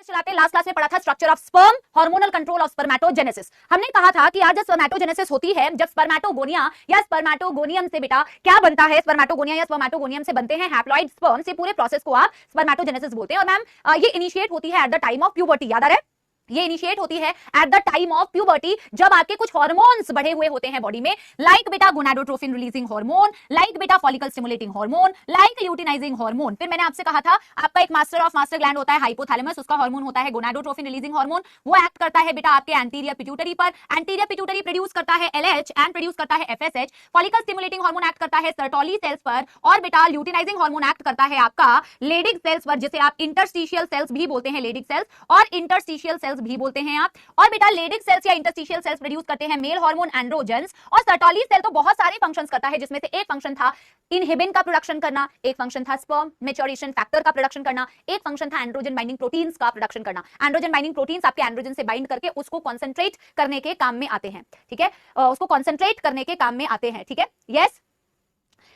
चलाते last class में पढ़ा था structure of sperm, hormonal control of spermatogenesis. हमने कहा था कि यार जब स्पर्मेटोजेनेसिस होती है, जब स्पर्मेटोगोनिया या स्पर्मेटोगोनियम से बेटा क्या बनता है, स्पर्मेटोगोनिया या स्पर्मेटोगोनियम से बनते हैं हैप्लॉइड स्पर्म, से पूरे प्रोसेस को आप स्पर्मेटोजेनेसिस बोलते हैं। और मैम ये इनिशिएट होती है at the time of puberty, याद आ रहा है, ये इनिशिएट होती है at the time of puberty, जब आपके कुछ हार्मोन्स बढ़े हुए होते हैं बॉडी में, लाइक बेटा गोनाडोट्रोफिन रिलीजिंग हार्मोन, लाइक बेटा follicle stimulating hormone, like luteinizing hormone. फिर मैंने आपसे कहा था आपका एक मास्टर ग्लैंड होता है हाइपोथैलेमस, उसका हार्मोन होता है गोनाडोट्रोफिन रिलीजिंग हार्मोन, वो एक्ट करता है बेटा आपके एंटीरियर पिट्यूटरी पर, एंटीरियर पिट्यूटरी प्रोड्यूस करता है एलएच एंड प्रोड्यूस करता है FSH, follicle stimulating hormone act करता है सर्टोली सेल्स पर, और बेटा ल्यूटिनाइजिंग हार्मोन एक्ट करता है आपका लेडिक सेल्स पर, जिसे आप इंटरस्टिशियल सेल्स भी बोलते हैं, लेडिक सेल्स और इंटरस्टिशियल सेल्स भी बोलते हैं आप। और बेटा लेडिक सेल्स या इंटरस्टिशियल सेल्स प्रोड्यूस करते हैं मेल हार्मोन एंड्रोजेंस, और सर्टोली सेल तो बहुत सारे फंक्शंस करता है, जिसमें से एक फंक्शन था इनहिबिन का प्रोडक्शन करना, एक फंक्शन था स्पर्म मैच्योरेशन फैक्टर का प्रोडक्शन करना, एक फंक्शन था एंड्रोजन बाइंडिंग प्रोटीन्स का प्रोडक्शन करना। एंड्रोजन बाइंडिंग प्रोटीन्स आपके एंड्रोजन से बाइंड करके उसको कॉन्सेंट्रेट करने के काम में आते हैं, ठीक है, उसको कॉन्सेंट्रेट करने के काम में आते हैं, ठीक है, यस।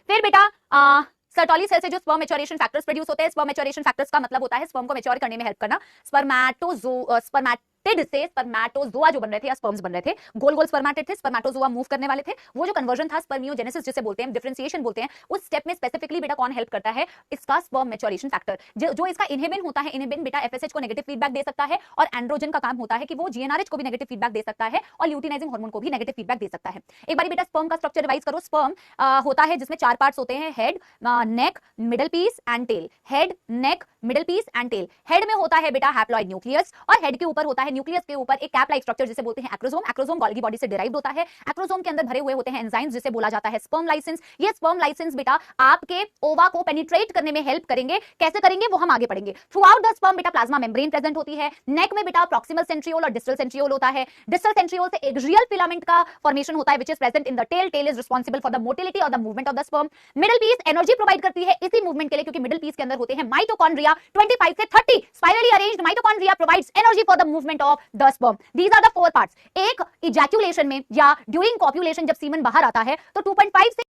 फिर बेटा सर्टोली सेल से जो स्पर्म मैच्योरेशन फैक्टर्स प्रोड्यूस होते हैं, स्पर्म मैच्योरेशन फैक्टर्स का मतलब होता है स्पर्म को मैच्योर करने में हेल्प करना। स्पर्मेटिड से स्पर्मेटोजोआ जो बन रहे थे या स्पर्म्स बन रहे थे, गोल गोल स्पर्मेटिड थे, स्पर्मेटोजोआ मूव करने वाले थे, वो जो कन्वर्जन था स्पर्मियोजेनेसिस जिसे बोलते हैं, डिफरेंशिएशन बोलते हैं, उस स्टेप में स्पेसिफिकली बेटा कौन हेल्प करता है, इसका स्पर्म मैच्योरेशन फैक्टर, जो इसका इनहिबिन होता है। इनहिबिन बेटा एफएसएच को नेगेटिव फीडबैक दे सकता है, और एंड्रोजन का काम होता है कि वो जीएनआरएच को भी नेगेटिव फीडबैक दे सकता है, और ल्यूटिनाइजिंग हार्मोन को भी नेगेटिव फीडबैक दे सकता है। एक बार बेटा स्पर्म का स्ट्रक्चर रिवाइज करो। स्पर्म होता है जिसमें 4 पार्ट्स होते हैं, head, neck, middle piece and tail. Head, neck, middle piece and tail. Head में होता है बेटा हैप्लॉइड न्यूक्लियस, और हेड के ऊपर होता है, न्यूक्लियस के ऊपर एक कैप लाइक स्ट्रक्चर जिसे बोलते हैं एक्रोसोम। एक्रोसोम गोल्गी बॉडी से डिराइव्ड होता है। एक्रोसोम के अंदर भरे हुए होते हैं एंजाइम्स जिसे बोला जाता है स्पर्म लाइसेंस। ये स्पर्म लाइसेंस बेटा आपके ओवा को पेनिट्रेट करने में हेल्प करेंगे। कैसे करेंगे वो हम आगे पढ़ेंगे। थ्रू आउट द स्पर्म बेटा प्लाज्मा मेम्ब्रेन प्रेजेंट होती है। नेक में बेटा प्रॉक्सिमल सेंट्रियोल और डिस्टल सेंट्रियोल होता है। डिस्टल सेंट्रियोल से एक रियल फिलामेंट का फॉर्मेशन होता है which is present in the tail. Tail is responsible for the motility और the movement of the sperm. Middle piece energy provide करती है इसी मूवमेंट के लिए, क्योंकि मिडल पीस के अंदर होते हैं माइटोकॉन्ड्रिया। 25 से 30 spirally arranged mitochondria provides energy for the movement of the sperm. These are the 4 parts. एक इजैक्यूलेशन में या ड्यूरिंग कॉप्युलेशन जब सीमन बाहर आता है तो 2.5 से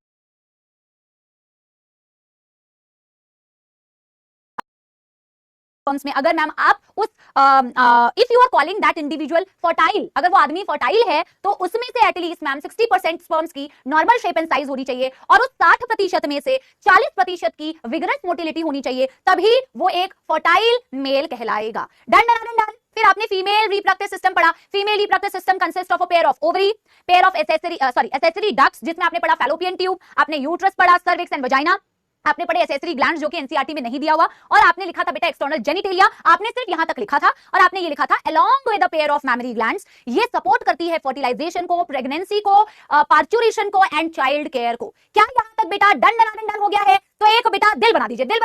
में, अगर मैम आप उस if you are calling that individual fertile, अगर वो आदमी फर्टाइल है तो उसमें से एटलीस्ट मैम 60% स्पर्म्स की नॉर्मल शेप एंड साइज होनी चाहिए, और उस 60% में से 40% की विगरस मोटिलिटी होनी चाहिए, तभी वो एक फर्टाइल मेल कहलाएगा। Done done done. फिर आपने फीमेल रिप्रोडक्टिव सिस्टम पढ़ा। Female reproductive system consist of a pair of ovary, pair of accessory ducts, जिसमें आपने पढ़ा फैलोपियन ट्यूब, आपने यूट्रस पढ़ा, सर्विक्स एंड वजाइना, आपने पढ़े एसेसरी ग्लैंड्स जो कि एनसीईआरटी में नहीं दिया हुआ, और आपने लिखा था बेटा एक्सटर्नल जेनिटेलिया। आपने सिर्फ यहां तक लिखा था, और आपने ये लिखा था along with the pair of memory glands. ये सपोर्ट करती है फर्टिलाइजेशन को, प्रेगनेंसी को, पार्चुरेशन को एंड चाइल्ड केयर को। क्या यहां तक बेटा डन हो गया है? तो एक बेटा दिल बना दीजिए। दिल